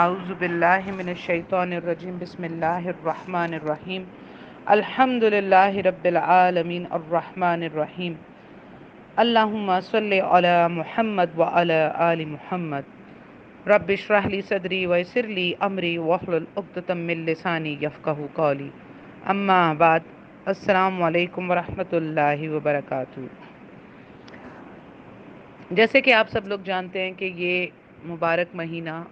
اعوذ باللہ من الشیطان الرجیم بسم اللہ الرحمن الرحیم الحمد للہ رب العالمین الرحمن الرحیم اللہم صلی علی محمد وعلی آل محمد رب اشرح لی صدری ویسر لی امری واحلل عقدۃ من لسانی یفقہوا قولی اما بعد السلام علیکم ورحمۃ اللہ وبرکاتہ۔ جیسے کہ آپ سب لوگ جانتے ہیں کہ یہ مبارک مہینہ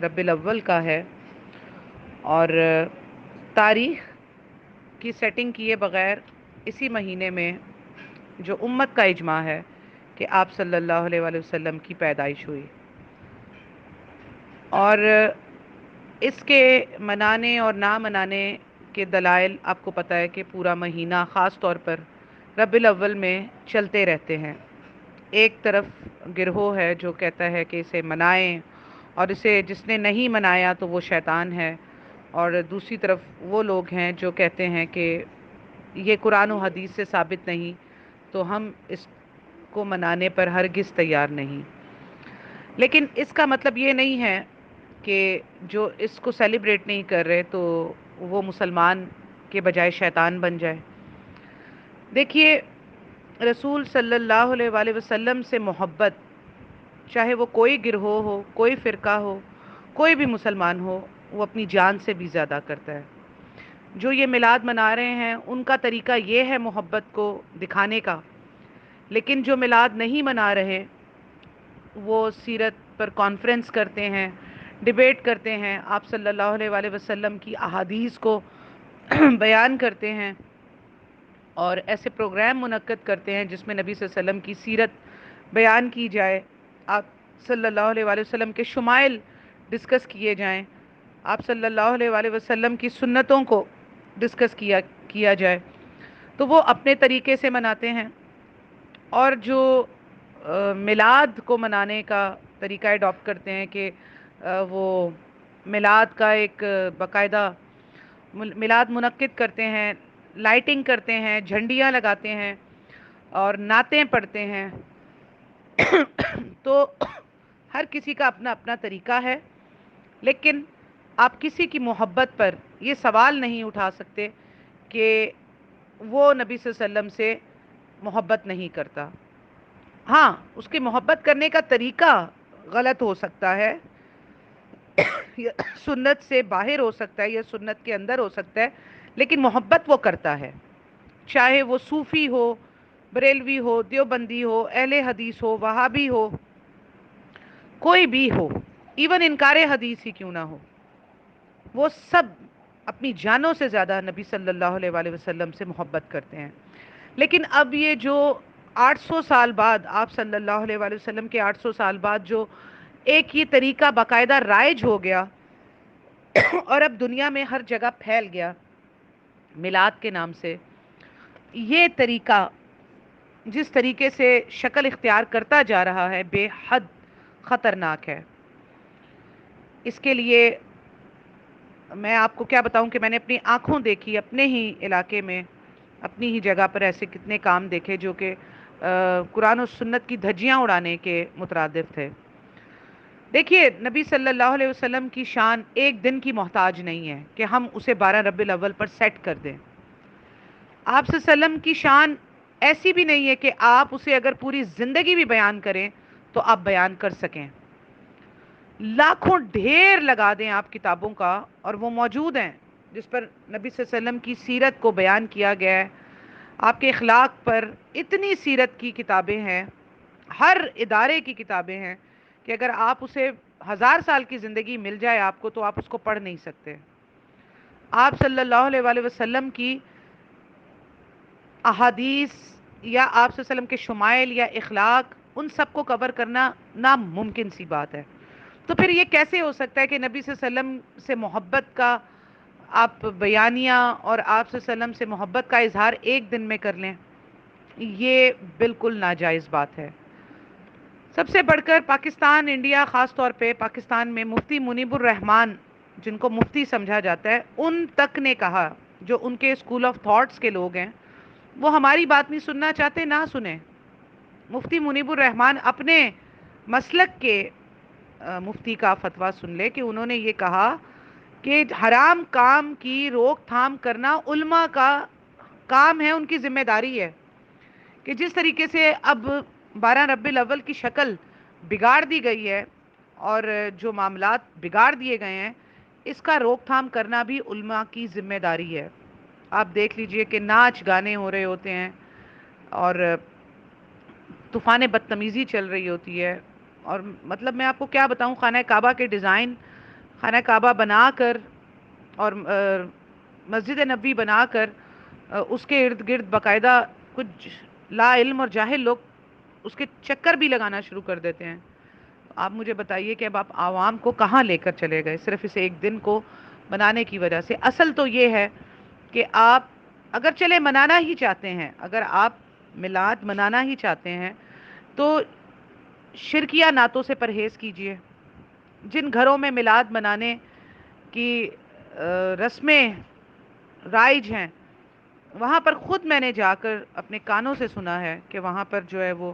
ربیع الاول کا ہے، اور تاریخ کی سیٹنگ کیے بغیر اسی مہینے میں جو امت کا اجماع ہے کہ آپ صلی اللہ علیہ وآلہ وسلم کی پیدائش ہوئی، اور اس کے منانے اور نہ منانے کے دلائل آپ کو پتہ ہے کہ پورا مہینہ خاص طور پر ربیع الاول میں چلتے رہتے ہیں۔ ایک طرف گروہ ہے جو کہتا ہے کہ اسے منائیں، اور اسے جس نے نہیں منایا تو وہ شیطان ہے، اور دوسری طرف وہ لوگ ہیں جو کہتے ہیں کہ یہ قرآن و حدیث سے ثابت نہیں، تو ہم اس کو منانے پر ہرگز تیار نہیں۔ لیکن اس کا مطلب یہ نہیں ہے کہ جو اس کو سیلیبریٹ نہیں کر رہے تو وہ مسلمان کے بجائے شیطان بن جائے۔ دیکھیے، رسول صلی اللہ علیہ وآلہ وسلم سے محبت، چاہے وہ کوئی گروہ ہو، کوئی فرقہ ہو، کوئی بھی مسلمان ہو، وہ اپنی جان سے بھی زیادہ کرتا ہے۔ جو یہ میلاد منا رہے ہیں ان کا طریقہ یہ ہے محبت کو دکھانے کا، لیکن جو میلاد نہیں منا رہے وہ سیرت پر کانفرنس کرتے ہیں، ڈیبیٹ کرتے ہیں، آپ صلی اللہ علیہ وآلہ وسلم کی احادیث کو بیان کرتے ہیں، اور ایسے پروگرام منعقد کرتے ہیں جس میں نبی صلی اللہ علیہ وسلم کی سیرت بیان کی جائے، آپ صلی اللہ علیہ وآلہ وسلم کے شمائل ڈسکس کیے جائیں، آپ صلی اللہ علیہ وآلہ وسلم کی سنتوں کو ڈسکس کیا جائے، تو وہ اپنے طریقے سے مناتے ہیں۔ اور جو میلاد کو منانے کا طریقہ اڈاپٹ کرتے ہیں کہ وہ میلاد کا ایک باقاعدہ میلاد منعقد کرتے ہیں، لائٹنگ کرتے ہیں، جھنڈیاں لگاتے ہیں اور نعتیں پڑھتے ہیں، تو ہر کسی کا اپنا اپنا طریقہ ہے، لیکن آپ کسی کی محبت پر یہ سوال نہیں اٹھا سکتے کہ وہ نبی صلی اللہ علیہ وسلم سے محبت نہیں کرتا۔ ہاں، اس کے محبت کرنے کا طریقہ غلط ہو سکتا ہے، یا سنت سے باہر ہو سکتا ہے، یا سنت کے اندر ہو سکتا ہے، لیکن محبت وہ کرتا ہے، چاہے وہ صوفی ہو، بریلوی ہو، دیوبندی ہو، اہل حدیث ہو، وہابی ہو، کوئی بھی ہو، ایون انکار حدیث ہی کیوں نہ ہو، وہ سب اپنی جانوں سے زیادہ نبی صلی اللہ علیہ وآلہ وسلم سے محبت کرتے ہیں۔ لیکن اب یہ جو 800 سال بعد، آپ صلی اللہ علیہ وآلہ وسلم کے 800 سال بعد جو ایک یہ طریقہ باقاعدہ رائج ہو گیا اور اب دنیا میں ہر جگہ پھیل گیا میلاد کے نام سے، یہ طریقہ جس طریقے سے شکل اختیار کرتا جا رہا ہے بے حد خطرناک ہے۔ اس کے لیے میں آپ کو کیا بتاؤں کہ میں نے اپنی آنکھوں دیکھی، اپنے ہی علاقے میں، اپنی ہی جگہ پر ایسے کتنے کام دیکھے جو کہ قرآن و سنت کی دھجیاں اڑانے کے مترادف تھے۔ دیکھیے، نبی صلی اللہ علیہ وسلم کی شان ایک دن کی محتاج نہیں ہے کہ ہم اسے 12 ربیع الاول پر سیٹ کر دیں۔ آپ صلی اللہ علیہ وسلم کی شان ایسی بھی نہیں ہے کہ آپ اسے اگر پوری زندگی بھی بیان کریں تو آپ بیان کر سکیں۔ لاکھوں ڈھیر لگا دیں آپ کتابوں کا، اور وہ موجود ہیں جس پر نبی صلی اللہ علیہ وسلم کی سیرت کو بیان کیا گیا ہے، آپ کے اخلاق پر اتنی سیرت کی کتابیں ہیں، ہر ادارے کی کتابیں ہیں کہ اگر آپ اسے 1000 سال کی زندگی مل جائے آپ کو تو آپ اس کو پڑھ نہیں سکتے۔ آپ صلی اللہ علیہ وآلہ وسلم کی احادیث یا آپ صلی اللہ علیہ وسلم کے شمائل یا اخلاق، ان سب کو کور کرنا ناممکن سی بات ہے۔ تو پھر یہ کیسے ہو سکتا ہے کہ نبی صلی اللہ علیہ وسلم سے محبت کا آپ بیانیہ اور آپ صلی اللہ علیہ وسلم سے محبت کا اظہار ایک دن میں کر لیں؟ یہ بالکل ناجائز بات ہے۔ سب سے بڑھ کر پاکستان، انڈیا، خاص طور پہ پاکستان میں مفتی منیب الرحمان، جن کو مفتی سمجھا جاتا ہے، ان تک نے کہا، جو ان کے اسکول آف تھاٹس کے لوگ ہیں، وہ ہماری بات نہیں سننا چاہتے، نہ سنیں۔ مفتی منیب الرحمان اپنے مسلک کے مفتی کا فتویٰ سن لے کہ انہوں نے یہ کہا کہ حرام کام کی روک تھام کرنا علماء کا کام ہے، ان کی ذمہ داری ہے، کہ جس طریقے سے اب 12 ربیع الاول کی شکل بگاڑ دی گئی ہے اور جو معاملات بگاڑ دیے گئے ہیں، اس کا روک تھام کرنا بھی علماء کی ذمہ داری ہے۔ آپ دیکھ لیجئے کہ ناچ گانے ہو رہے ہوتے ہیں اور طوفان بدتمیزی چل رہی ہوتی ہے، اور مطلب میں آپ کو کیا بتاؤں، خانہ کعبہ کے ڈیزائن خانہ کعبہ بنا کر اور مسجد نبوی بنا کر اس کے ارد گرد باقاعدہ کچھ لا علم اور جاہل لوگ اس کے چکر بھی لگانا شروع کر دیتے ہیں۔ آپ مجھے بتائیے کہ اب آپ عوام کو کہاں لے کر چلے گئے صرف اس ایک دن کو منانے کی وجہ سے؟ اصل تو یہ ہے کہ آپ اگر چلے منانا ہی چاہتے ہیں، اگر آپ میلاد منانا ہی چاہتے ہیں تو شرکیہ نعتوں سے پرہیز کیجئے۔ جن گھروں میں میلاد منانے کی رسمیں رائج ہیں، وہاں پر خود میں نے جا کر اپنے کانوں سے سنا ہے کہ وہاں پر جو ہے وہ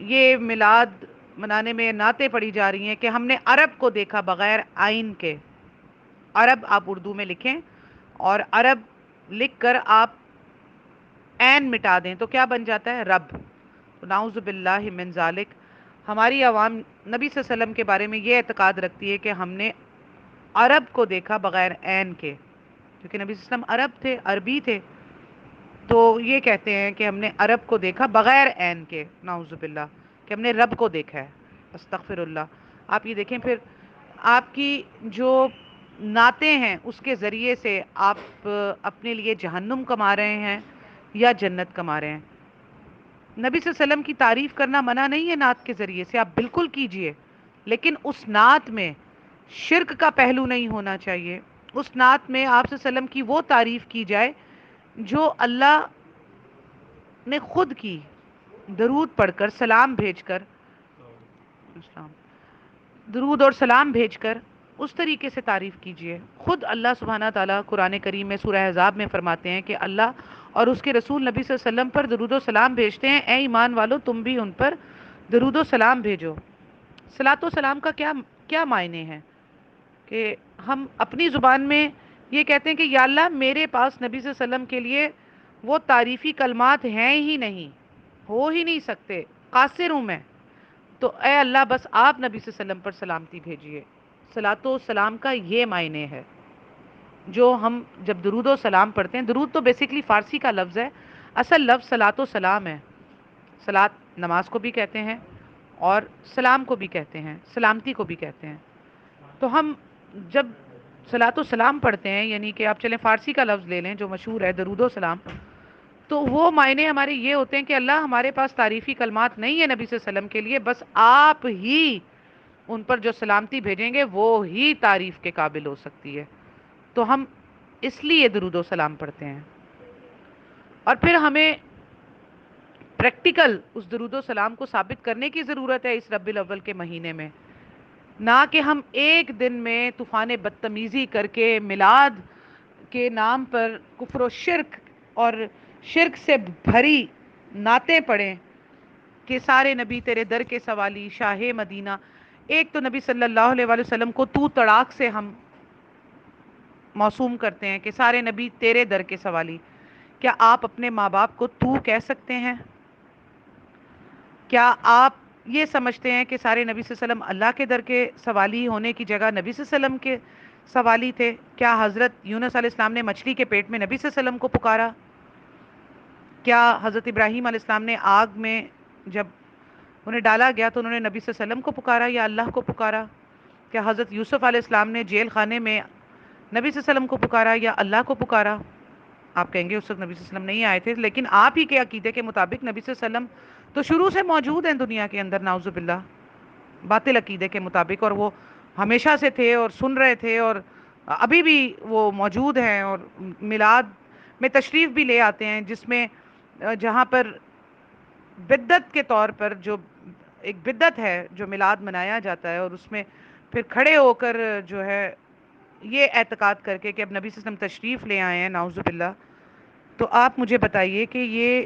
یہ میلاد منانے میں نعتیں پڑھی جا رہی ہیں کہ ہم نے عرب کو دیکھا بغیر آئین کے۔ عرب آپ اردو میں لکھیں اور عرب لکھ کر آپ عین مٹا دیں تو کیا بن جاتا ہے؟ رب۔ نعوذ باللہ من ذالک۔ ہماری عوام نبی صلی اللہ علیہ وسلم کے بارے میں یہ اعتقاد رکھتی ہے کہ ہم نے عرب کو دیکھا بغیر عین کے، کیونکہ نبی صلی اللہ علیہ وسلم عرب تھے، عربی تھے، تو یہ کہتے ہیں کہ ہم نے عرب کو دیکھا بغیر عین کے، نعوذ باللہ، کہ ہم نے رب کو دیکھا ہے۔ استغفر اللہ۔ آپ یہ دیکھیں پھر آپ کی جو نعتیں ہیں اس کے ذریعے سے آپ اپنے لیے جہنم کما رہے ہیں یا جنت کما رہے ہیں۔ نبی صلی اللہ علیہ وسلم کی تعریف کرنا منع نہیں ہے نعت کے ذریعے سے، آپ بالکل کیجئے، لیکن اس نعت میں شرک کا پہلو نہیں ہونا چاہیے۔ اس نعت میں آپ صلی اللہ علیہ وسلم کی وہ تعریف کی جائے جو اللہ نے خود کی، درود پڑھ کر، سلام بھیج کر، درود اور سلام بھیج کر اس طریقے سے تعریف کیجئے۔ خود اللہ سبحانہ تعالیٰ قرآن کریم میں سورہ احزاب میں فرماتے ہیں کہ اللہ اور اس کے رسول نبی صلی اللہ علیہ وسلم پر درود و سلام بھیجتے ہیں، اے ایمان والو تم بھی ان پر درود و سلام بھیجو۔ صلاۃ و سلام کا کیا معنی ہے کہ ہم اپنی زبان میں یہ کہتے ہیں کہ یا اللہ میرے پاس نبی صلی اللہ علیہ وسلم کے لیے وہ تعریفی کلمات ہیں ہی نہیں، ہو ہی نہیں سکتے، قاصر ہوں میں، تو اے اللہ بس آپ نبی صلی اللہ علیہ وسلم پر سلامتی بھیجیے۔ صلاۃ و سلام کا یہ معنی ہے جو ہم جب درود و سلام پڑھتے ہیں۔ درود تو بیسیکلی فارسی کا لفظ ہے، اصل لفظ صلاۃ و سلام ہے۔ صلاۃ نماز کو بھی کہتے ہیں اور سلام کو بھی کہتے ہیں، سلامتی کو بھی کہتے ہیں۔ تو ہم جب صلاۃ و سلام پڑھتے ہیں، یعنی کہ آپ چلیں فارسی کا لفظ لے لیں جو مشہور ہے درود و سلام، تو وہ معنی ہمارے یہ ہوتے ہیں کہ اللہ ہمارے پاس تعریفی کلمات نہیں ہے نبی صلی اللہ علیہ وسلم کے لیے، بس آپ ہی ان پر جو سلامتی بھیجیں گے وہ ہی تعریف کے قابل ہو سکتی ہے۔ تو ہم اس لیے درود و سلام پڑھتے ہیں، اور پھر ہمیں پریکٹیکل اس درود و سلام کو ثابت کرنے کی ضرورت ہے اس ربیع الاول کے مہینے میں، نہ کہ ہم ایک دن میں طوفان بدتمیزی کر کے میلاد کے نام پر کفر و شرک اور شرک سے بھری نعتیں پڑھیں کہ سارے نبی تیرے در کے سوالی، شاہ مدینہ۔ ایک تو نبی صلی اللہ علیہ وآلہ وسلم کو تو تڑاک سے ہم موسوم کرتے ہیں کہ سارے نبی تیرے در کے سوالی۔ کیا آپ اپنے ماں باپ کو تو کہہ سکتے ہیں؟ کیا آپ یہ سمجھتے ہیں کہ سارے نبی صلی اللہ علیہ وسلم اللہ کے در کے سوالی ہونے کی جگہ نبی صلی اللہ علیہ وسلم کے سوالی تھے؟ کیا حضرت یونس علیہ السلام نے مچھلی کے پیٹ میں نبی صلی اللہ علیہ وسلم کو پکارا؟ کیا حضرت ابراہیم علیہ السلام نے آگ میں جب انہیں ڈالا گیا تو انہوں نے نبی صلی اللہ علیہ وسلم کو پکارا یا اللہ کو پکارا؟ کیا حضرت یوسف علیہ السلام نے جیل خانے میں نبی صلی اللہ علیہ وسلم کو پکارا یا اللہ کو پکارا؟ آپ کہیں گے اس وقت نبی صلی اللہ علیہ وسلم نہیں آئے تھے، لیکن آپ ہی کے عقیدے کے مطابق نبی صلی اللہ علیہ وسلم تو شروع سے موجود ہیں دنیا کے اندر، نعوذ باللہ، باطل عقیدے کے مطابق، اور وہ ہمیشہ سے تھے اور سن رہے تھے اور ابھی بھی وہ موجود ہیں، اور میلاد میں تشریف بھی لے آتے ہیں، جس میں جہاں پر بدعت کے طور پر جو ایک بدعت ہے جو میلاد منایا جاتا ہے، اور اس میں پھر کھڑے ہو کر جو ہے یہ اعتقاد کر کے کہ اب نبی صلی اللہ علیہ وسلم تشریف لے آئے ہیں، نعوذ باللہ، تو آپ مجھے بتائیے کہ یہ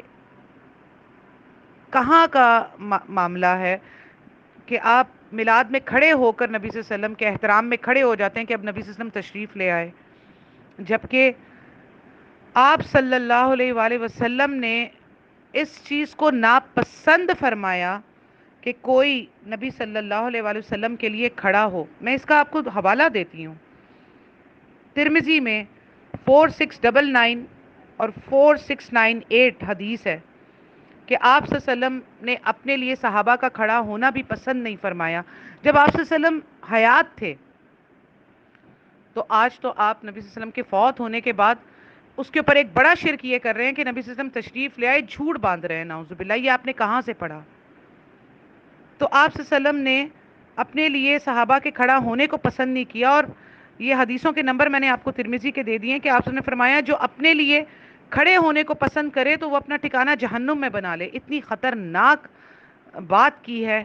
کہاں کا معاملہ ہے کہ آپ میلاد میں کھڑے ہو کر نبی صلی اللہ علیہ وسلم کے احترام میں کھڑے ہو جاتے ہیں کہ اب نبی صلی اللہ علیہ وسلم تشریف لے آئے، جبکہ آپ صلی اللہ علیہ وآلہ وسلم نے اس چیز کو ناپسند فرمایا کہ کوئی نبی صلی اللہ علیہ وآلہ وسلم کے لیے کھڑا ہو۔ میں اس کا آپ کو حوالہ دیتی ہوں، ترمذی میں 4699 اور 4698 حدیث ہے کہ آپ صلی اللہ علیہ وسلم نے اپنے لیے صحابہ کا کھڑا ہونا بھی پسند نہیں فرمایا جب آپ صلی اللہ علیہ وسلم حیات تھے۔ تو آج تو آپ نبی صلی اللہ علیہ وسلم کے فوت ہونے کے بعد اس کے اوپر ایک بڑا شرک یہ کر رہے ہیں کہ نبی صلی اللہ علیہ وسلم تشریف لے آئے، جھوٹ باندھ رہے ہیں، نعوذ باللہ۔ یہ آپ نے کہاں سے پڑھا؟ تو آپ صلی اللہ علیہ وسلم نے اپنے لیے صحابہ کے کھڑا ہونے کو پسند نہیں کیا، اور یہ حدیثوں کے نمبر میں نے آپ کو ترمذی کے دے دیے ہیں کہ آپ نے فرمایا جو اپنے لیے کھڑے ہونے کو پسند کرے تو وہ اپنا ٹھکانہ جہنم میں بنا لے۔ اتنی خطرناک بات کی ہے،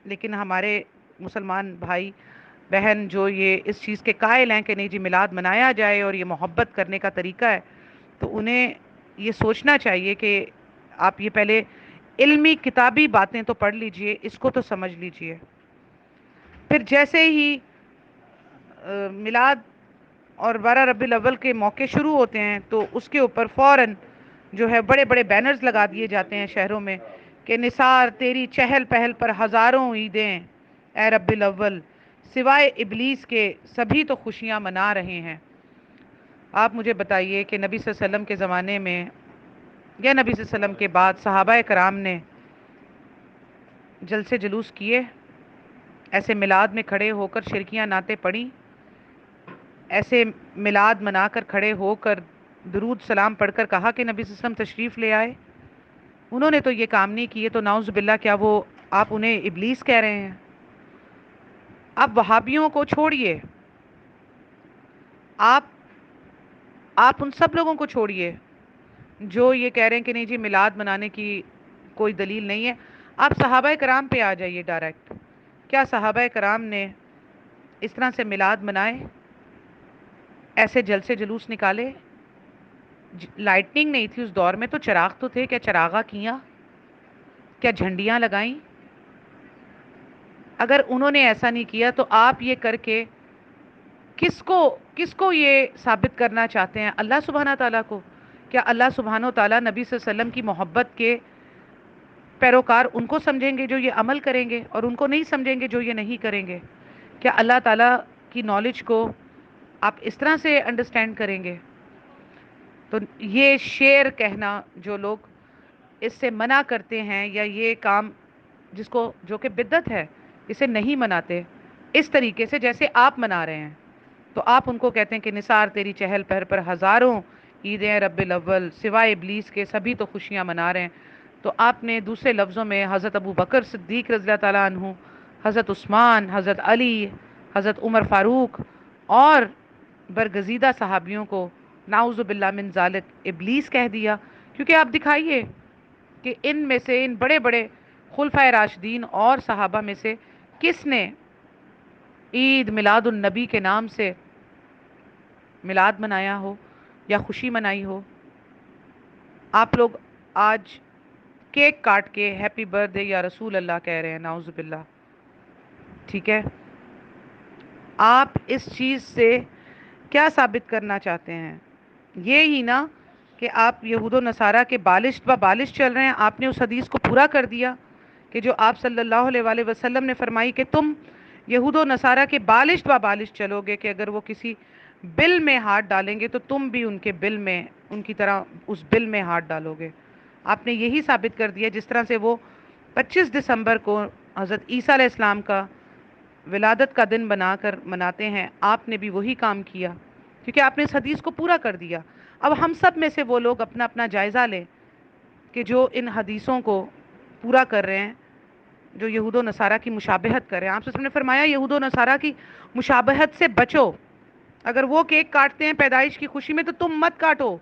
لیکن ہمارے مسلمان بھائی بہن جو یہ اس چیز کے قائل ہیں کہ نہیں جی میلاد منایا جائے اور یہ محبت کرنے کا طریقہ ہے، تو انہیں یہ سوچنا چاہیے کہ آپ یہ پہلے علمی کتابی باتیں تو پڑھ لیجئے، اس کو تو سمجھ لیجئے۔ پھر جیسے ہی میلاد اور 12 ربیع الاول کے موقع شروع ہوتے ہیں تو اس کے اوپر فوراً جو ہے بڑے بڑے بینرز لگا دیے جاتے ہیں شہروں میں کہ نثار تیری چہل پہل پر ہزاروں عیدیں، اے ربیع الاول سوائے ابلیس کے سبھی تو خوشیاں منا رہے ہیں۔ آپ مجھے بتائیے کہ نبی صلی اللہ علیہ وسلم کے زمانے میں یا نبی صلی اللہ علیہ وسلم کے بعد صحابہ کرام نے جلسے جلوس کیے، ایسے میلاد میں کھڑے ہو کر شرکیاں نعتیں پڑھی، ایسے میلاد منا کر کھڑے ہو کر درود سلام پڑھ کر کہا کہ نبی صلی اللہ علیہ وسلم تشریف لے آئے؟ انہوں نے تو یہ کام نہیں کیے، تو نعوذ باللہ کیا وہ آپ انہیں ابلیس کہہ رہے ہیں؟ اب وہابیوں کو چھوڑیے، آپ ان سب لوگوں کو چھوڑیے جو یہ کہہ رہے ہیں کہ نہیں جی میلاد منانے کی کوئی دلیل نہیں ہے۔ آپ صحابہ کرام پہ آ جائیے ڈائریکٹ۔ کیا صحابہ کرام نے اس طرح سے میلاد منائے، ایسے جلسے جلوس نکالے؟ لائٹنگ نہیں تھی اس دور میں تو چراغ تو تھے، کیا چراغاں کیا؟ کیا جھنڈیاں لگائیں؟ اگر انہوں نے ایسا نہیں کیا تو آپ یہ کر کے کس کو یہ ثابت کرنا چاہتے ہیں؟ اللہ سبحانہ تعالیٰ کو؟ کیا اللہ سبحانہ تعالیٰ نبی صلی اللہ علیہ وسلم کی محبت کے پیروکار ان کو سمجھیں گے جو یہ عمل کریں گے، اور ان کو نہیں سمجھیں گے جو یہ نہیں کریں گے؟ کیا اللہ تعالیٰ کی نالج کو آپ اس طرح سے انڈرسٹینڈ کریں گے؟ تو یہ شعر کہنا جو لوگ اس سے منع کرتے ہیں، یا یہ کام جس کو جو کہ بدعت ہے اسے نہیں مناتے اس طریقے سے جیسے آپ منا رہے ہیں، تو آپ ان کو کہتے ہیں کہ نثار تیری چہل پہل پر ہزاروں عیدیں ربیع الاول سوائے ابلیس کے سبھی تو خوشیاں منا رہے ہیں۔ تو آپ نے دوسرے لفظوں میں حضرت ابو بکر صدیق رضی اللہ تعالیٰ عنہ، حضرت عثمان، حضرت علی، حضرت عمر فاروق اور برگزیدہ صحابیوں کو نعوذ باللہ من ذالک ابلیس کہہ دیا۔ کیونکہ آپ دکھائیے کہ ان میں سے ان بڑے بڑے خلفائے راشدین اور صحابہ میں سے کس نے عید میلاد النبی کے نام سے میلاد منایا ہو یا خوشی منائی ہو؟ آپ لوگ آج کیک کاٹ کے ہیپی برتھ ڈے یا رسول اللہ کہہ رہے ہیں، نعوذ باللہ۔ ٹھیک ہے، آپ اس چیز سے کیا ثابت کرنا چاہتے ہیں؟ یہ ہی نا کہ آپ یہود و نصارہ کے بالشت و بالش چل رہے ہیں۔ آپ نے اس حدیث کو پورا کر دیا کہ جو آپ صلی اللہ علیہ وآلہ وسلم نے فرمائی کہ تم یہود و نصارہ کے بالشت و بالش چلو گے، کہ اگر وہ کسی بل میں ہاتھ ڈالیں گے تو تم بھی ان کے بل میں ان کی طرح اس بل میں ہاتھ ڈالو گے۔ آپ نے یہی ثابت کر دیا، جس طرح سے وہ 25 دسمبر کو حضرت عیسیٰ علیہ السلام کا ولادت کا دن بنا کر مناتے ہیں، آپ نے بھی وہی کام کیا، کیونکہ آپ نے اس حدیث کو پورا کر دیا۔ اب ہم سب میں سے وہ لوگ اپنا اپنا جائزہ لیں کہ جو ان حدیثوں کو پورا کر رہے ہیں، جو یہود و نصارہ کی مشابہت کر رہے ہیں۔ آپ نے فرمایا یہود و نصارہ کی مشابہت سے بچو، اگر وہ کیک کاٹتے ہیں پیدائش کی خوشی میں تو تم مت کاٹو،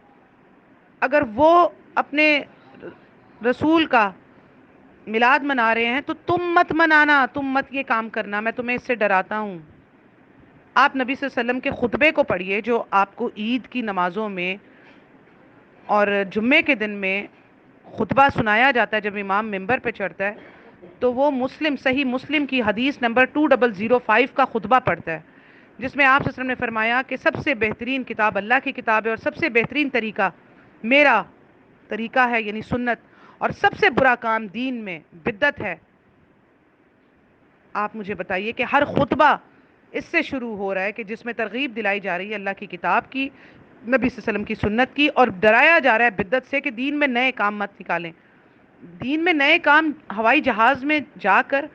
اگر وہ اپنے رسول کا میلاد منا رہے ہیں تو تم مت منانا، تم مت یہ کام کرنا، میں تمہیں اس سے ڈراتا ہوں۔ آپ نبی صلی اللہ علیہ وسلم کے خطبے کو پڑھیے جو آپ کو عید کی نمازوں میں اور جمعے کے دن میں خطبہ سنایا جاتا ہے جب امام ممبر پہ چڑھتا ہے، تو وہ مسلم صحیح مسلم کی حدیث نمبر 2005 کا خطبہ پڑھتا ہے، جس میں آپ صلی اللہ علیہ وسلم نے فرمایا کہ سب سے بہترین کتاب اللہ کی کتاب ہے، اور سب سے بہترین طریقہ میرا طریقہ ہے یعنی سنت، اور سب سے برا کام دین میں بدعت ہے۔ آپ مجھے بتائیے کہ ہر خطبہ اس سے شروع ہو رہا ہے کہ جس میں ترغیب دلائی جا رہی ہے اللہ کی کتاب کی، نبی صلی اللہ علیہ وسلم کی سنت کی، اور ڈرایا جا رہا ہے بدعت سے کہ دین میں نئے کام مت نکالیں۔ دین میں نئے کام ہوائی جہاز میں جا کر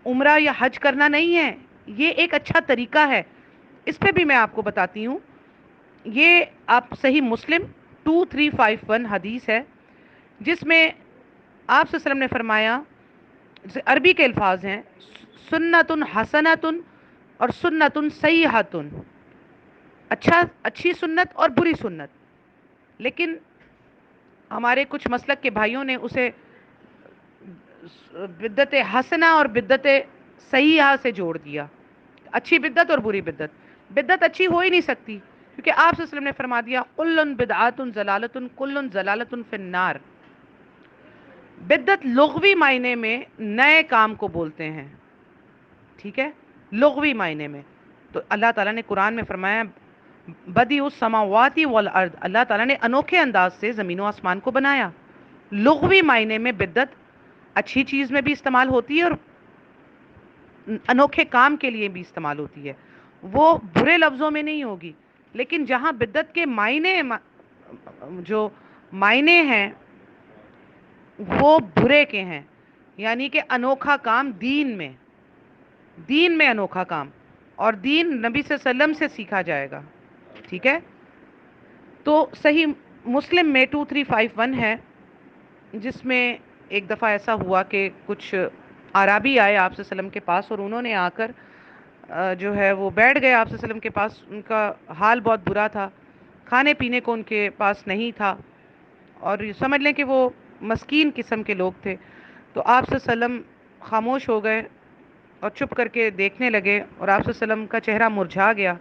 عمرہ یا حج کرنا نہیں ہے، یہ ایک اچھا طریقہ ہے۔ اس پہ بھی میں آپ کو بتاتی ہوں، یہ آپ صحیح مسلم 2351 حدیث ہے، جس میں آپ صلی اللہ علیہ وسلم نے فرمایا، عربی کے الفاظ ہیں، سنتن حسنتن اور سنتن سیئحتن، اچھی سنت اور بری سنت، لیکن ہمارے کچھ مسلک کے بھائیوں نے اسے بدعت حسنہ اور بدعت سیئحہ سے جوڑ دیا، اچھی بدعت اور بری بدعت۔ بدعت اچھی ہو ہی نہیں سکتی، کیونکہ آپ صلی اللہ علیہ وسلم نے فرما دیا کل بدعات ضلالۃ کل ضلالۃ فی النار۔ بدعت لغوی معنی میں نئے کام کو بولتے ہیں، ٹھیک ہے، لغوی معنی میں۔ تو اللہ تعالیٰ نے قرآن میں فرمایا بدیع السماوات والارض، اللہ تعالیٰ نے انوکھے انداز سے زمین و آسمان کو بنایا۔ لغوی معنی میں بدعت اچھی چیز میں بھی استعمال ہوتی ہے اور انوکھے کام کے لیے بھی استعمال ہوتی ہے، وہ برے لفظوں میں نہیں ہوگی۔ لیکن جہاں بدعت کے معنی جو معنی ہیں وہ برے کے ہیں، یعنی کہ انوکھا کام دین میں انوکھا کام، اور دین نبی صلی اللہ علیہ وسلم سے سیکھا جائے گا، ٹھیک ہے۔ تو صحیح مسلم میں 2351 ہے، جس میں ایک دفعہ ایسا ہوا کہ کچھ عرابی آئے آپ صلی اللہ علیہ وسلم کے پاس، اور انہوں نے آ کر جو ہے وہ بیٹھ گئے آپ صلی اللہ علیہ وسلم کے پاس۔ ان کا حال بہت برا تھا، کھانے پینے کو ان کے پاس نہیں تھا، اور سمجھ لیں کہ وہ مسکین قسم کے لوگ تھے۔ تو آپ صلی اللہ علیہ وسلم خاموش ہو گئے اور چپ کر کے دیکھنے لگے، اور آپ صلی اللہ علیہ وسلم کا چہرہ مرجھا گیا۔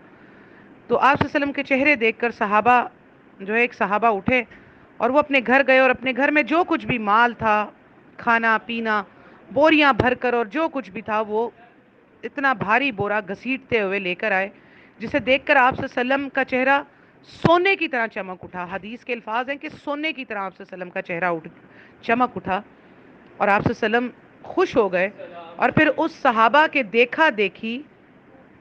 تو آپ صلی اللہ علیہ وسلم کے چہرے دیکھ کر صحابہ جو ہے ایک صحابہ اٹھے، اور وہ اپنے گھر گئے، اور اپنے گھر میں جو کچھ بھی مال تھا، کھانا پینا، بوریاں بھر کر، اور جو کچھ بھی تھا وہ اتنا بھاری بورا گھسیٹتے ہوئے لے کر آئے، جسے دیکھ کر آپ صلی اللہ علیہ وسلم کا چہرہ سونے کی طرح چمک اٹھا۔ حدیث کے الفاظ ہیں کہ سونے کی طرح آپ صلی اللہ علیہ وسلم کا چہرہ چمک اٹھا، اور آپ صلی اللہ علیہ وسلم خوش ہو گئے۔ اور پھر اس صحابہ کے دیکھا دیکھی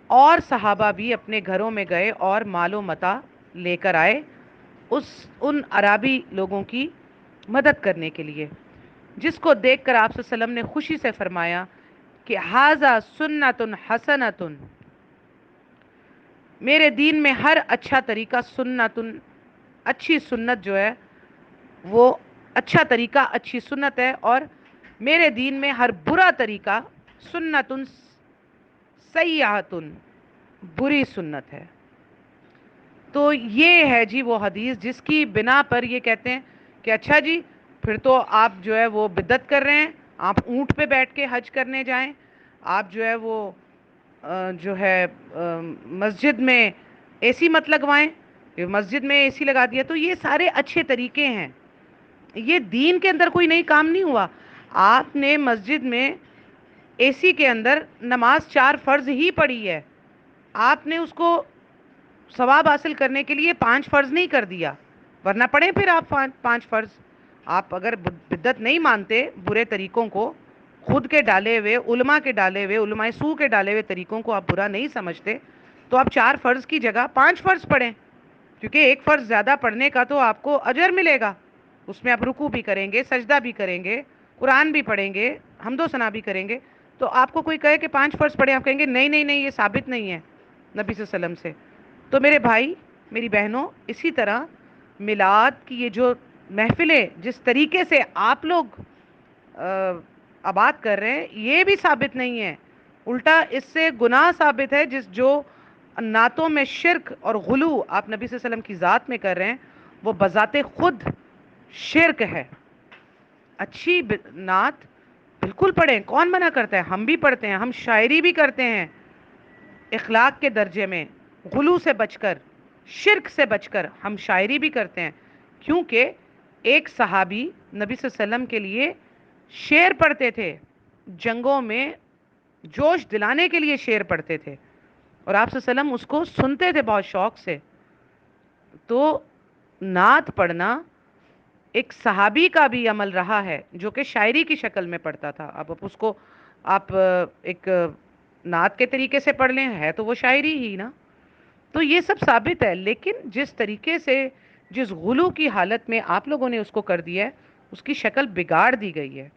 اور صحابہ بھی اپنے گھروں میں گئے اور مال و متاع لے کر آئے ان عرابی لوگوں کی مدد کرنے کے لیے، جس کو دیکھ کر آپ صلی اللہ علیہ وسلم نے خوشی سے فرمایا کہ ھذا سنت حسنۃ، میرے دین میں ہر اچھا طریقہ سنت، اچھی سنت جو ہے وہ اچھا طریقہ اچھی سنت ہے، اور میرے دین میں ہر برا طریقہ سنت سیئۃ، بری سنت ہے۔ تو یہ ہے جی وہ حدیث جس کی بنا پر یہ کہتے ہیں کہ اچھا جی پھر تو آپ جو ہے وہ بدعت کر رہے ہیں، آپ اونٹ پہ بیٹھ کے حج کرنے جائیں، آپ جو ہے وہ جو ہے مسجد میں اے سی مت لگوائیں، مسجد میں اے سی لگا دیا۔ تو یہ سارے اچھے طریقے ہیں، یہ دین کے اندر کوئی نئی کام نہیں ہوا۔ آپ نے مسجد میں اے سی کے اندر نماز 4 فرض ہی پڑھی ہے، آپ نے اس کو ثواب حاصل کرنے کے لیے 5 فرض نہیں کر دیا، ورنہ پڑھیں پھر آپ 5 فرض۔ آپ اگر بدعت نہیں مانتے، برے طریقوں کو، خود کے ڈالے ہوئے، علماء کے ڈالے ہوئے، علماء سو کے ڈالے ہوئے طریقوں کو آپ برا نہیں سمجھتے، تو آپ 4 فرض کی جگہ 5 فرض پڑھیں، کیونکہ ایک فرض زیادہ پڑھنے کا تو آپ کو اجر ملے گا، اس میں آپ رکوع بھی کریں گے، سجدہ بھی کریں گے، قرآن بھی پڑھیں گے، حمد و ثنا بھی کریں گے۔ تو آپ کو کوئی کہے کہ 5 فرض پڑھیں، آپ کہیں گے نہیں نہیں نہیں، یہ ثابت نہیں ہے نبی صلی اللہ علیہ وسلم سے۔ تو میرے بھائی میری بہنوں، اسی طرح میلاد کی یہ جو محفلیں جس طریقے سے آپ لوگ آباد کر رہے ہیں، یہ بھی ثابت نہیں ہے، الٹا اس سے گناہ ثابت ہے۔ جو نعتوں میں شرک اور غلو آپ نبی صلی اللہ علیہ وسلم کی ذات میں کر رہے ہیں، وہ بذات خود شرک ہے۔ اچھی نعت بالکل پڑھیں، کون منع کرتا ہے، ہم بھی پڑھتے ہیں، ہم شاعری بھی کرتے ہیں اخلاق کے درجے میں، غلو سے بچ کر، شرک سے بچ کر ہم شاعری بھی کرتے ہیں، کیونکہ ایک صحابی نبی صلی اللہ علیہ وسلم کے لیے شعر پڑھتے تھے، جنگوں میں جوش دلانے کے لیے شعر پڑھتے تھے، اور آپ صلی اللہ علیہ وسلم اس کو سنتے تھے بہت شوق سے. تو نعت پڑھنا ایک صحابی کا بھی عمل رہا ہے جو کہ شاعری کی شکل میں پڑھتا تھا. اب اس کو آپ ایک نعت کے طریقے سے پڑھ لیں، ہے تو وہ شاعری ہی نا. تو یہ سب ثابت ہے، لیکن جس طریقے سے، جس غلو کی حالت میں آپ لوگوں نے اس کو کر دیا ہے، اس کی شکل بگاڑ دی گئی ہے.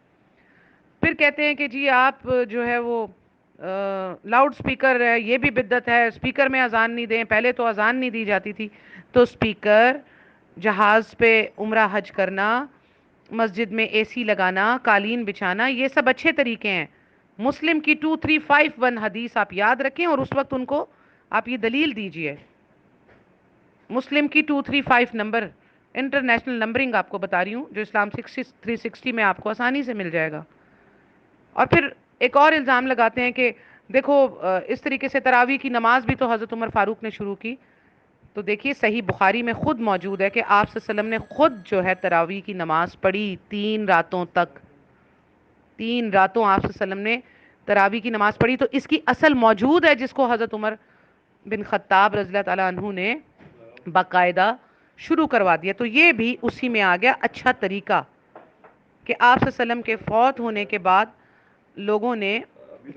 پھر کہتے ہیں کہ جی آپ جو ہے وہ لاؤڈ سپیکر ہے، یہ بھی بدعت ہے، سپیکر میں اذان نہیں دیں. پہلے تو اذان نہیں دی جاتی تھی، تو سپیکر، جہاز پہ عمرہ حج کرنا، مسجد میں اے سی لگانا، قالین بچھانا، یہ سب اچھے طریقے ہیں. مسلم کی 2351 حدیث آپ یاد رکھیں، اور اس وقت ان کو آپ یہ دلیل دیجئے. مسلم کی 235 نمبر، انٹرنیشنل نمبرنگ آپ کو بتا رہی ہوں، جو اسلام 360 میں آپ کو آسانی سے مل جائے گا. اور پھر ایک اور الزام لگاتے ہیں کہ دیکھو اس طریقے سے تراویح کی نماز بھی تو حضرت عمر فاروق نے شروع کی. تو دیکھیے صحیح بخاری میں خود موجود ہے کہ آپ صلی اللہ علیہ وسلم نے خود جو ہے تراویح کی نماز پڑھی 3 راتوں تک. 3 راتوں آپ صلی اللہ علیہ وسلم نے تراویح کی نماز پڑھی. تو اس کی اصل موجود ہے، جس کو حضرت عمر بن خطاب رضی اللہ تعالیٰ عنہ نے باقاعدہ شروع کروا دیا. تو یہ بھی اسی میں آ گیا اچھا طریقہ کہ آپ صلی اللہ علیہ وسلم کے فوت ہونے کے بعد لوگوں نے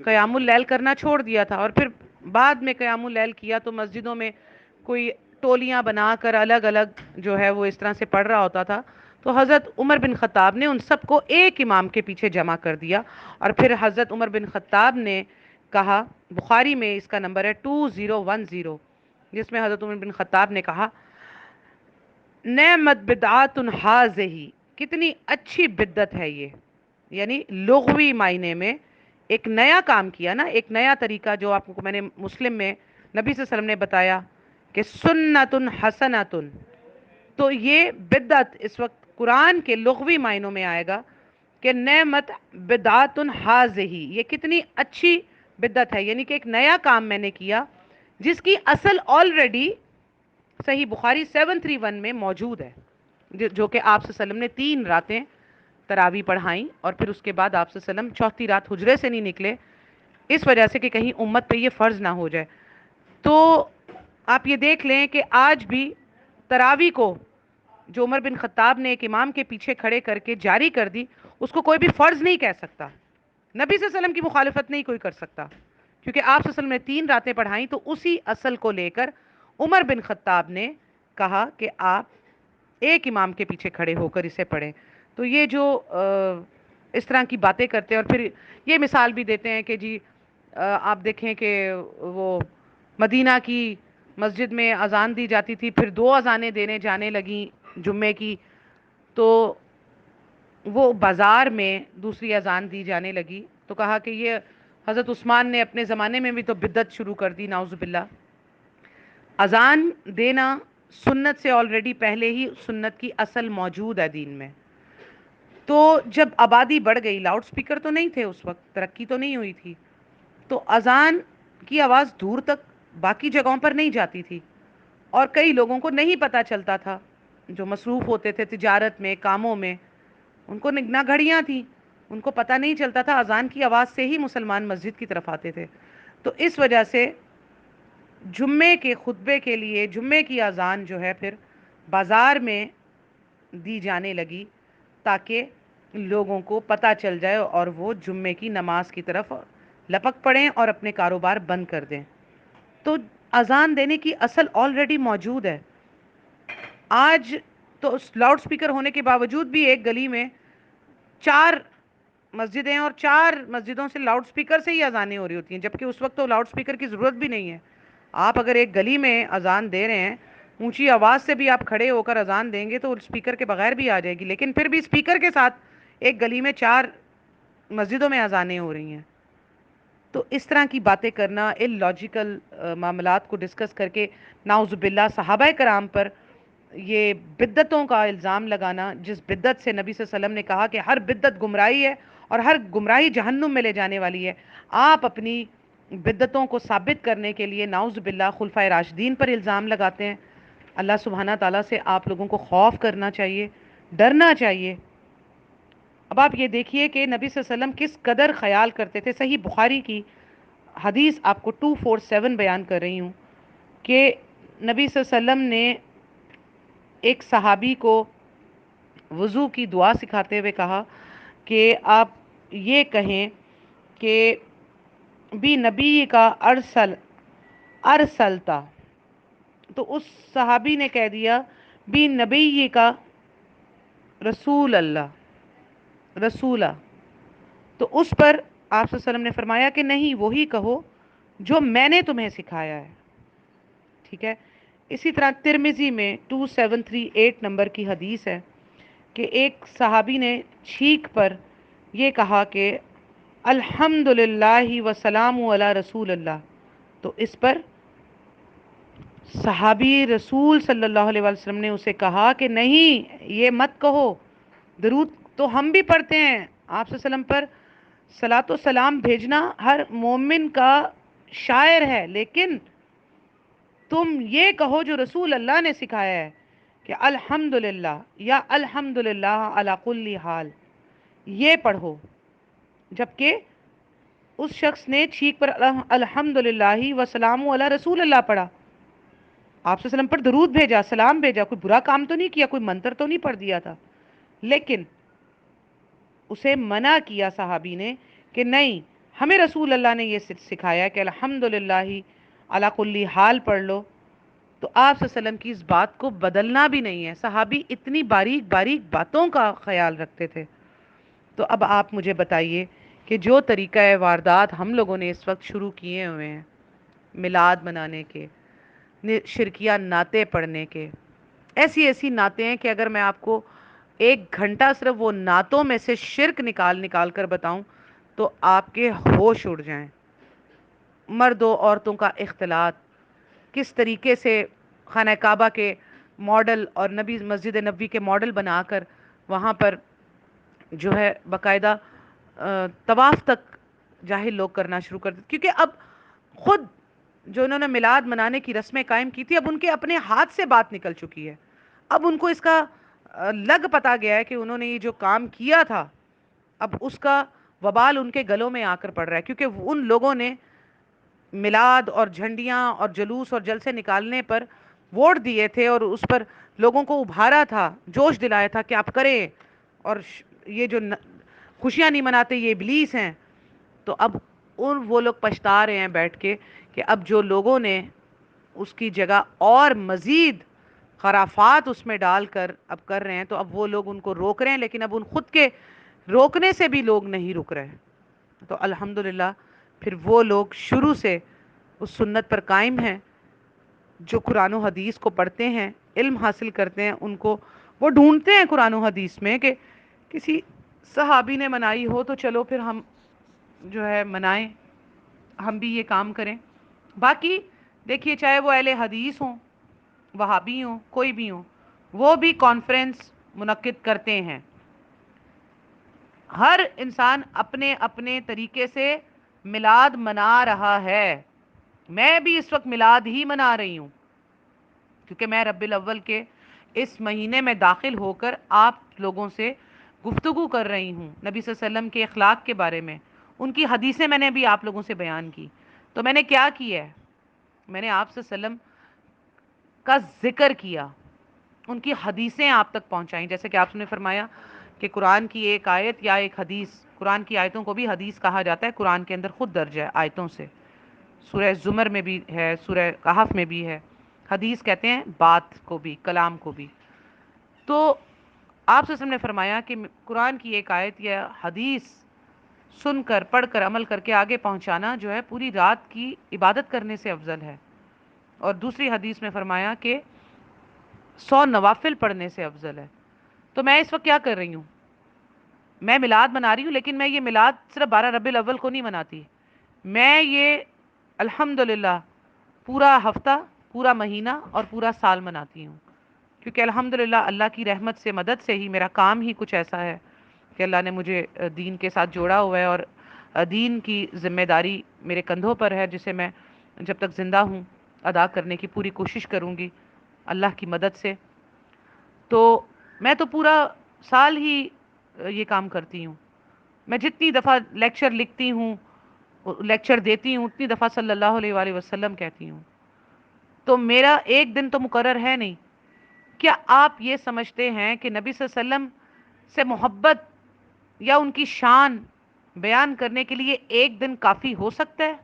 قیام اللیل کرنا چھوڑ دیا تھا، اور پھر بعد میں قیام اللیل کیا تو مسجدوں میں کوئی ٹولیاں بنا کر الگ الگ جو ہے وہ اس طرح سے پڑھ رہا ہوتا تھا. تو حضرت عمر بن خطاب نے ان سب کو ایک امام کے پیچھے جمع کر دیا. اور پھر حضرت عمر بن خطاب نے کہا، بخاری میں اس کا نمبر ہے 2010، جس میں حضرت عمر بن خطاب نے کہا، نعمت بدعات ہذہ، کتنی اچھی بدعت ہے یہ. یعنی لغوی معنی میں ایک نیا کام کیا نا، ایک نیا طریقہ، جو آپ کو میں نے مسلم میں نبی صلی اللہ علیہ وسلم نے بتایا کہ سنت حسنت. تو یہ بدعت اس وقت قرآن کے لغوی معنوں میں آئے گا کہ نعمت بدعات ہذہ، یہ کتنی اچھی بدعت ہے. یعنی کہ ایک نیا کام میں نے کیا جس کی اصل آلریڈی صحیح بخاری 731 میں موجود ہے، جو کہ آپ صلی اللہ علیہ وسلم نے 3 راتیں تراویح پڑھائیں، اور پھر اس کے بعد آپ صلی اللہ علیہ وسلم چوتھی رات حجرے سے نہیں نکلے، اس وجہ سے کہ کہیں امت پہ یہ فرض نہ ہو جائے. تو آپ یہ دیکھ لیں کہ آج بھی تراویح کو جو عمر بن خطاب نے ایک امام کے پیچھے کھڑے کر کے جاری کر دی، اس کو کوئی بھی فرض نہیں کہہ سکتا. نبی صلی اللہ علیہ وسلم کی مخالفت نہیں کوئی کر سکتا، کیونکہ آپ صلی اللہ علیہ وسلم نے 3 راتیں پڑھائیں. تو اسی اصل کو لے کر عمر بن خطاب نے کہا کہ آپ ایک امام کے پیچھے کھڑے ہو کر اسے پڑھیں. تو یہ جو اس طرح کی باتیں کرتے ہیں، اور پھر یہ مثال بھی دیتے ہیں کہ جی آپ دیکھیں کہ وہ مدینہ کی مسجد میں اذان دی جاتی تھی، پھر 2 اذانیں دینے جانے لگیں جمعے کی، تو وہ بازار میں دوسری اذان دی جانے لگی. تو کہا کہ یہ حضرت عثمان نے اپنے زمانے میں بھی تو بدعت شروع کر دی، نعوذ باللہ. اذان دینا سنت سے آلریڈی پہلے ہی سنت کی اصل موجود ہے دین میں. تو جب آبادی بڑھ گئی، لاؤڈ سپیکر تو نہیں تھے اس وقت، ترقی تو نہیں ہوئی تھی، تو اذان کی آواز دور تک باقی جگہوں پر نہیں جاتی تھی، اور کئی لوگوں کو نہیں پتا چلتا تھا، جو مصروف ہوتے تھے تجارت میں، کاموں میں، ان کو نہ گھڑیاں تھیں، ان کو پتہ نہیں چلتا تھا. اذان کی آواز سے ہی مسلمان مسجد کی طرف آتے تھے. تو اس وجہ سے جمعے کے خطبے کے لیے جمعے کی اذان جو ہے پھر بازار میں دی جانے لگی، تاکہ لوگوں کو پتہ چل جائے اور وہ جمعے کی نماز کی طرف لپک پڑیں اور اپنے کاروبار بند کر دیں. تو اذان دینے کی اصل آلریڈی موجود ہے. آج تو لاؤڈ سپیکر ہونے کے باوجود بھی ایک گلی میں 4 مسجدیں، اور 4 مسجدوں سے لاؤڈ سپیکر سے ہی اذانیں ہو رہی ہوتی ہیں، جبکہ اس وقت تو لاؤڈ سپیکر کی ضرورت بھی نہیں ہے. آپ اگر ایک گلی میں اذان دے رہے ہیں، اونچی آواز سے بھی آپ کھڑے ہو کر اذان دیں گے تو سپیکر کے بغیر بھی آ جائے گی، لیکن پھر بھی سپیکر کے ساتھ ایک گلی میں 4 مسجدوں میں اذانیں ہو رہی ہیں. تو اس طرح کی باتیں کرنا، ان لاجیکل معاملات کو ڈسکس کر کے نعوذ باللہ صحابہ کرام پر یہ بدعتوں کا الزام لگانا، جس بدعت سے نبی صلی اللہ علیہ وسلم نے کہا کہ ہر بدعت گمراہی ہے اور ہر گمراہی جہنم میں لے جانے والی ہے، آپ اپنی بدعتوں کو ثابت کرنے کے لیے نعوذ باللہ خلفائے راشدین پر الزام لگاتے ہیں. اللہ سبحانہ تعالیٰ سے آپ لوگوں کو خوف کرنا چاہیے، ڈرنا چاہیے. اب آپ یہ دیکھیے کہ نبی صلی اللہ علیہ وسلم کس قدر خیال کرتے تھے. صحیح بخاری کی حدیث آپ کو 247 بیان کر رہی ہوں کہ نبی صلی اللہ علیہ وسلم نے ایک صحابی کو وضو کی دعا سکھاتے ہوئے کہا کہ آپ یہ کہیں کہ بھی نبی کا ارسلتا. تو اس صحابی نے کہہ دیا بھی نبی کا رسول اللہ رسولہ. تو اس پر آپ صلی اللہ علیہ وسلم نے فرمایا کہ نہیں، وہی کہو جو میں نے تمہیں سکھایا ہے. ٹھیک ہے. اسی طرح ترمذی میں 2738 نمبر کی حدیث ہے کہ ایک صحابی نے چھینک پر یہ کہا کہ الحمد للہ وسلام علی رسول اللہ. تو اس پر صحابی رسول صلی اللہ علیہ وسلم نے اسے کہا کہ نہیں، یہ مت کہو، درود تو ہم بھی پڑھتے ہیں آپ صلی اللہ علیہ وسلم پر صلاۃ و سلام بھیجنا ہر مومن کا شاعر ہے، لیکن تم یہ کہو جو رسول اللہ نے سکھایا ہے کہ الحمدللہ یا الحمدللہ علی کل حال، یہ پڑھو. جبکہ اس شخص نے چھینک پر الحمدللہ وسلام علی رسول اللہ پڑھا، آپ صلی اللہ علیہ وسلم پر درود بھیجا، سلام بھیجا، کوئی برا کام تو نہیں کیا، کوئی منتر تو نہیں پڑھ دیا تھا. لیکن اسے منع کیا صحابی نے کہ نہیں، ہمیں رسول اللہ نے یہ سکھایا کہ الحمدللہ علی کل حال پڑھ لو. تو آپ صلی اللہ علیہ وسلم کی اس بات کو بدلنا بھی نہیں ہے. صحابی اتنی باریک باریک باتوں کا خیال رکھتے تھے. تو اب آپ مجھے بتائیے کہ جو طریقہ واردات ہم لوگوں نے اس وقت شروع کیے ہوئے ہیں، میلاد منانے کے، شرکیہ نعتیں پڑھنے کے، ایسی ایسی نعتیں ہیں کہ اگر میں آپ کو 1 گھنٹہ صرف وہ نعتوں میں سے شرک نکال نکال کر بتاؤں تو آپ کے ہوش اڑ جائیں. مرد و عورتوں کا اختلاط، کس طریقے سے خانہ کعبہ کے ماڈل اور نبی مسجد نبوی کے ماڈل بنا کر وہاں پر جو ہے باقاعدہ طواف تک جاہل لوگ کرنا شروع کر دیتے. کیونکہ اب خود جو انہوں نے میلاد منانے کی رسمیں قائم کی تھی، اب ان کے اپنے ہاتھ سے بات نکل چکی ہے. اب ان کو اس کا لگ پتا گیا ہے کہ انہوں نے یہ جو کام کیا تھا، اب اس کا وبال ان کے گلوں میں آ کر پڑ رہا ہے. کیونکہ ان لوگوں نے میلاد اور جھنڈیاں اور جلوس اور جلسے نکالنے پر ووٹ دیے تھے اور اس پر لوگوں کو ابھارا تھا، جوش دلایا تھا کہ آپ کریں، اور یہ جو خوشیاں نہیں مناتے یہ ابلیس ہیں. تو اب وہ لوگ پچھتا رہے ہیں بیٹھ کے کہ اب جو لوگوں نے اس کی جگہ اور مزید خرافات اس میں ڈال کر اب کر رہے ہیں، تو اب وہ لوگ ان کو روک رہے ہیں، لیکن اب ان خود کے روکنے سے بھی لوگ نہیں رک رہے. تو الحمدللہ پھر وہ لوگ شروع سے اس سنت پر قائم ہیں، جو قرآن و حدیث کو پڑھتے ہیں، علم حاصل کرتے ہیں، ان کو وہ ڈھونڈتے ہیں قرآن و حدیث میں کہ کسی صحابی نے منائی ہو تو چلو پھر ہم جو ہے منائیں، ہم بھی یہ کام کریں. باقی دیکھیے، چاہے وہ اہل حدیث ہوں، وہابی ہوں، کوئی بھی ہوں، وہ بھی کانفرنس منعقد کرتے ہیں. ہر انسان اپنے اپنے طریقے سے میلاد منا رہا ہے. میں بھی اس وقت میلاد ہی منا رہی ہوں، کیونکہ میں ربیع الاول کے اس مہینے میں داخل ہو کر آپ لوگوں سے گفتگو کر رہی ہوں نبی صلی اللہ علیہ وسلم کے اخلاق کے بارے میں. ان کی حدیثیں میں نے بھی آپ لوگوں سے بیان کی. تو میں نے کیا کیا ہے؟ میں نے آپ صلی اللہ علیہ وسلم کا ذکر کیا، ان کی حدیثیں آپ تک پہنچائیں. جیسے کہ آپ نے فرمایا کہ قرآن کی ایک آیت یا ایک حدیث، قرآن کی آیتوں کو بھی حدیث کہا جاتا ہے، قرآن کے اندر خود درج ہے آیتوں سے. سورہ زمر میں بھی ہے، سورہ کہف میں بھی ہے. حدیث کہتے ہیں بات کو بھی، کلام کو بھی. تو آپ صلی اللہ علیہ وسلم نے فرمایا کہ قرآن کی ایک آیت یا حدیث سن کر، پڑھ کر، عمل کر کے آگے پہنچانا جو ہے پوری رات کی عبادت کرنے سے افضل ہے. اور دوسری حدیث میں فرمایا کہ 100 نوافل پڑھنے سے افضل ہے. تو میں اس وقت کیا کر رہی ہوں؟ میں میلاد منا رہی ہوں، لیکن میں یہ میلاد صرف 12 ربیع الاول کو نہیں مناتی. میں یہ الحمدللہ پورا ہفتہ، پورا مہینہ اور پورا سال مناتی ہوں. کیونکہ الحمدللہ اللہ کی رحمت سے، مدد سے ہی میرا کام ہی کچھ ایسا ہے کہ اللہ نے مجھے دین کے ساتھ جوڑا ہوا ہے، اور دین کی ذمہ داری میرے کندھوں پر ہے، جسے میں جب تک زندہ ہوں ادا کرنے کی پوری کوشش کروں گی اللہ کی مدد سے. تو میں تو پورا سال ہی یہ کام کرتی ہوں. میں جتنی دفعہ لیکچر لکھتی ہوں، لیکچر دیتی ہوں، اتنی دفعہ صلی اللہ علیہ وآلہ وسلم کہتی ہوں. تو میرا ایک دن تو مقرر ہے نہیں. کیا آپ یہ سمجھتے ہیں کہ نبی صلی اللہ علیہ وسلم سے محبت یا ان کی شان بیان کرنے کے لیے ایک دن کافی ہو سکتا ہے؟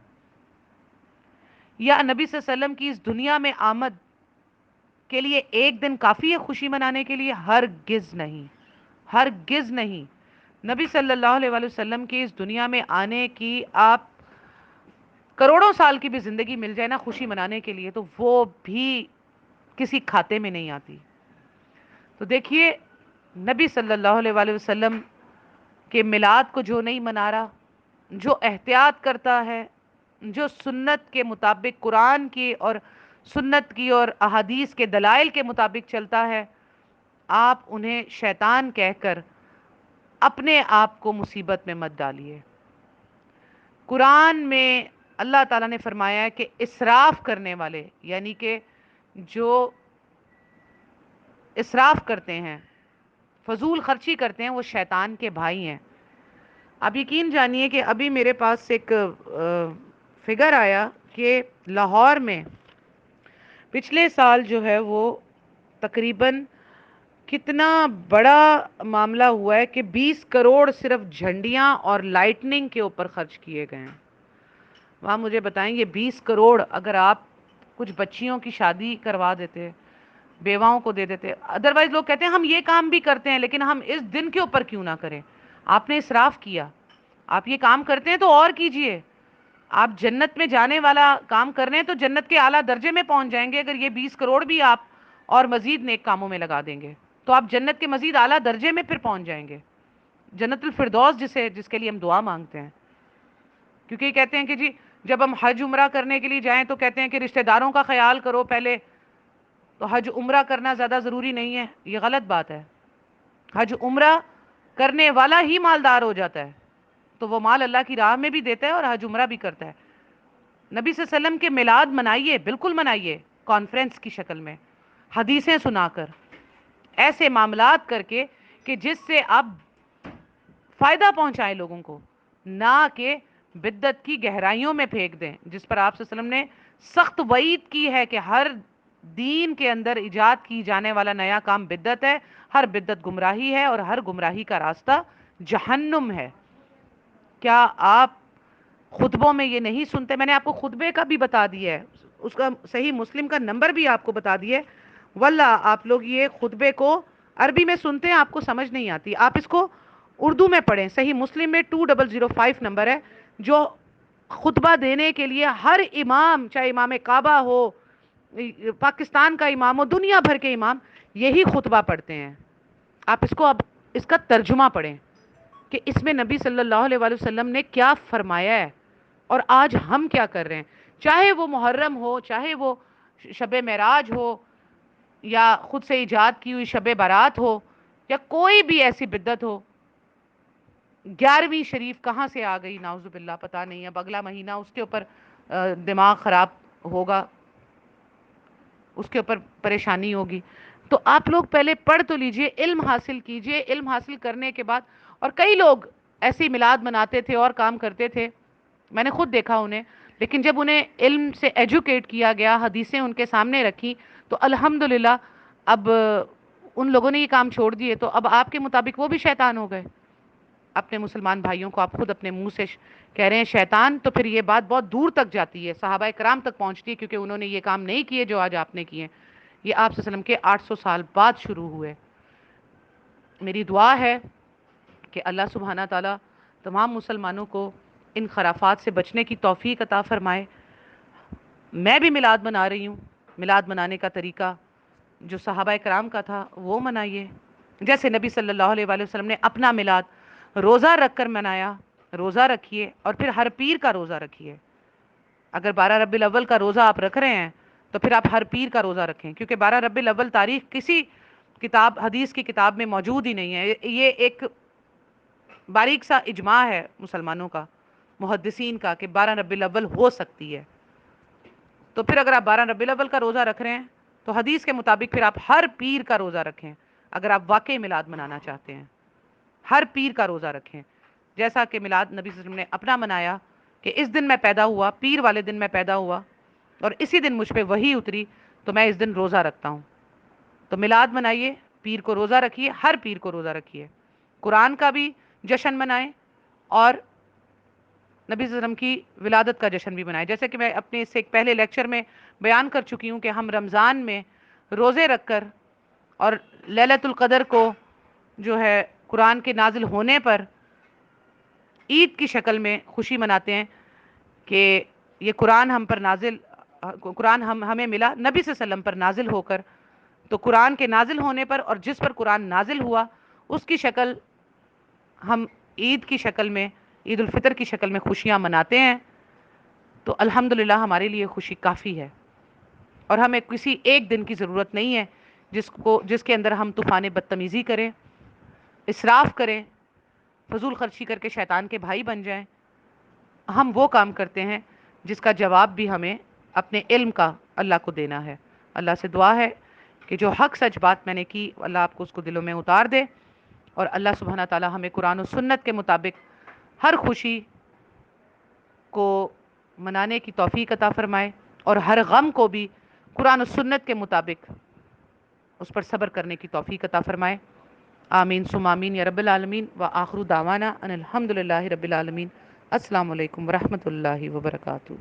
یا نبی صلی اللہ علیہ وسلم کی اس دنیا میں آمد کے لیے ایک دن کافی ہے خوشی منانے کے لیے؟ ہرگز نہیں، ہرگز نہیں. نبی صلی اللہ علیہ وآلہ وسلم کی اس دنیا میں آنے کی آپ کروڑوں سال کی بھی زندگی مل جائے نا خوشی منانے کے لیے، تو وہ بھی کسی کھاتے میں نہیں آتی. تو دیکھیے، نبی صلی اللہ علیہ وآلہ وسلم کے میلاد کو جو نہیں منا رہا، جو احتیاط کرتا ہے، جو سنت کے مطابق، قرآن کی اور سنت کی اور احادیث کے دلائل کے مطابق چلتا ہے، آپ انہیں شیطان کہہ کر اپنے آپ کو مصیبت میں مت ڈالیے. قرآن میں اللہ تعالیٰ نے فرمایا ہے کہ اسراف کرنے والے، یعنی کہ جو اسراف کرتے ہیں، فضول خرچی کرتے ہیں، وہ شیطان کے بھائی ہیں. آپ یقین جانیے کہ ابھی میرے پاس ایک فگر آیا کہ لاہور میں پچھلے سال جو ہے وہ تقریباً کتنا بڑا معاملہ ہوا ہے کہ 20 کروڑ صرف جھنڈیاں اور لائٹننگ کے اوپر خرچ کیے گئے ہیں. وہاں مجھے بتائیں، یہ 20 کروڑ اگر آپ کچھ بچیوں کی شادی کروا دیتے، بیواؤں کو دے دیتے، ادروائز لوگ کہتے ہیں ہم یہ کام بھی کرتے ہیں لیکن ہم اس دن کے اوپر کیوں نہ کریں. آپ نے اسراف کیا. آپ یہ کام کرتے ہیں تو اور کیجئے. آپ جنت میں جانے والا کام کر رہے ہیں تو جنت کے اعلیٰ درجے میں پہنچ جائیں گے. اگر یہ 20 کروڑ بھی آپ اور مزید نیک کاموں میں لگا دیں گے تو آپ جنت کے مزید اعلیٰ درجے میں پھر پہنچ جائیں گے، جنت الفردوس جس کے لیے ہم دعا مانگتے ہیں. کیونکہ یہ کہتے ہیں کہ جی جب ہم حج عمرہ کرنے کے لیے جائیں تو کہتے ہیں کہ رشتہ داروں کا خیال کرو پہلے، تو حج عمرہ کرنا زیادہ ضروری نہیں ہے. یہ غلط بات ہے. حج عمرہ کرنے والا ہی مالدار ہو جاتا ہے، تو وہ مال اللہ کی راہ میں بھی دیتا ہے اور حج عمرہ بھی کرتا ہے. نبی صلی اللہ علیہ وسلم کے میلاد منائیے، بالکل منائیے، کانفرنس کی شکل میں، حدیثیں سنا کر، ایسے معاملات کر کے کہ جس سے آپ فائدہ پہنچائیں لوگوں کو، نہ کہ بدعت کی گہرائیوں میں پھینک دیں، جس پر آپ صلی اللہ علیہ وسلم نے سخت وعید کی ہے کہ ہر دین کے اندر ایجاد کی جانے والا نیا کام بدعت ہے، ہر بدعت گمراہی ہے اور ہر گمراہی کا راستہ جہنم ہے. کیا آپ خطبوں میں یہ نہیں سنتے؟ میں نے آپ کو خطبے کا بھی بتا دیا ہے، اس کا صحیح مسلم کا نمبر بھی آپ کو بتا دیا ہے. واللہ آپ لوگ یہ خطبے کو عربی میں سنتے ہیں، آپ کو سمجھ نہیں آتی، آپ اس کو اردو میں پڑھیں. صحیح مسلم میں 2005 نمبر ہے، جو خطبہ دینے کے لیے ہر امام، چاہے امام کعبہ ہو، پاکستان کا امام ہو، دنیا بھر کے امام یہی خطبہ پڑھتے ہیں. آپ اس کو اب اس کا ترجمہ پڑھیں کہ اس میں نبی صلی اللہ علیہ وآلہ وسلم نے کیا فرمایا ہے اور آج ہم کیا کر رہے ہیں. چاہے وہ محرم ہو، چاہے وہ شب معراج ہو، یا خود سے ایجاد کی ہوئی شب برات ہو، یا کوئی بھی ایسی بدعت ہو. 11ویں شریف کہاں سے آ گئی نعوذ باللہ، پتہ نہیں. اب اگلا مہینہ اس کے اوپر دماغ خراب ہوگا، اس کے اوپر پریشانی ہوگی. تو آپ لوگ پہلے پڑھ تو لیجئے، علم حاصل کیجئے. علم حاصل کرنے کے بعد، اور کئی لوگ ایسے میلاد مناتے تھے اور کام کرتے تھے، میں نے خود دیکھا انہیں، لیکن جب انہیں علم سے ایجوکیٹ کیا گیا، حدیثیں ان کے سامنے رکھی، تو الحمدللہ اب ان لوگوں نے یہ کام چھوڑ دیے. تو اب آپ کے مطابق وہ بھی شیطان ہو گئے. اپنے مسلمان بھائیوں کو آپ خود اپنے منہ سے کہہ رہے ہیں شیطان، تو پھر یہ بات بہت دور تک جاتی ہے، صحابہ کرام تک پہنچتی ہے، کیونکہ انہوں نے یہ کام نہیں کیے جو آج آپ نے کیے. یہ آپ صلی اللہ علیہ وسلم کے 800 سال بعد شروع ہوئے. میری دعا ہے کہ اللہ سبحانہ تعالیٰ تمام مسلمانوں کو ان خرافات سے بچنے کی توفیق عطا فرمائے. میں بھی میلاد منا رہی ہوں. میلاد منانے کا طریقہ جو صحابہ کرام کا تھا وہ منائیے. جیسے نبی صلی اللہ علیہ وآلہ وسلم نے اپنا میلاد روزہ رکھ کر منایا، روزہ رکھیے، اور پھر ہر پیر کا روزہ رکھیے. اگر 12 ربیع الاول کا روزہ آپ رکھ رہے ہیں تو پھر آپ ہر پیر کا روزہ رکھیں، کیونکہ 12 ربیع الاول تاریخ کسی کتاب، حدیث کی کتاب میں موجود ہی نہیں ہے. یہ ایک باریک سا اجماع ہے مسلمانوں کا، محدثین کا، کہ 12 ربیع الاول ہو سکتی ہے. تو پھر اگر آپ 12 ربیع الاول کا روزہ رکھ رہے ہیں تو حدیث کے مطابق پھر آپ ہر پیر کا روزہ رکھیں، اگر آپ واقعی میلاد منانا چاہتے ہیں. ہر پیر کا روزہ رکھیں، جیسا کہ میلاد نبی صلی اللہ علیہ وسلم نے اپنا منایا کہ اس دن میں پیدا ہوا، پیر والے دن میں پیدا ہوا اور اسی دن مجھ پہ وہی اتری، تو میں اس دن روزہ رکھتا ہوں۔ تو میلاد منائیے، پیر کو روزہ رکھیے، ہر پیر کو روزہ رکھیے، قرآن کا بھی جشن منائیں اور نبی صلی اللہ علیہ وسلم کی ولادت کا جشن بھی منائیں۔ جیسے کہ میں اپنے اس سے ایک پہلے لیکچر میں بیان کر چکی ہوں کہ ہم رمضان میں روزے رکھ کر اور لیلۃ القدر کو جو ہے قرآن کے نازل ہونے پر عید کی شکل میں خوشی مناتے ہیں کہ یہ قرآن ہم پر نازل، قرآن ہمیں ملا نبی صلی اللہ علیہ وسلم پر نازل ہو کر، تو قرآن کے نازل ہونے پر اور جس پر قرآن نازل ہوا اس کی شکل ہم عید کی شکل میں، عید الفطر کی شکل میں خوشیاں مناتے ہیں، تو الحمدللہ ہمارے لیے خوشی کافی ہے۔ اور ہمیں کسی ایک دن کی ضرورت نہیں ہے جس کے اندر ہم طوفان بدتمیزی کریں، اسراف کریں، فضول خرچی کر کے شیطان کے بھائی بن جائیں۔ ہم وہ کام کرتے ہیں جس کا جواب بھی ہمیں اپنے علم کا اللہ کو دینا ہے۔ اللہ سے دعا ہے کہ جو حق سچ بات میں نے کی اللہ آپ کو اس کو دلوں میں اتار دے، اور اللہ سبحانہ تعالی ہمیں قرآن و سنت کے مطابق ہر خوشی کو منانے کی توفیق عطا فرمائے اور ہر غم کو بھی قرآن و سنت کے مطابق اس پر صبر کرنے کی توفیق عطا فرمائے۔ آمین ثم آمین یا رب العالمین، وآخر دعوانا ان الحمد للہ رب العالمین۔ السلام علیکم ورحمۃ اللہ وبرکاتہ۔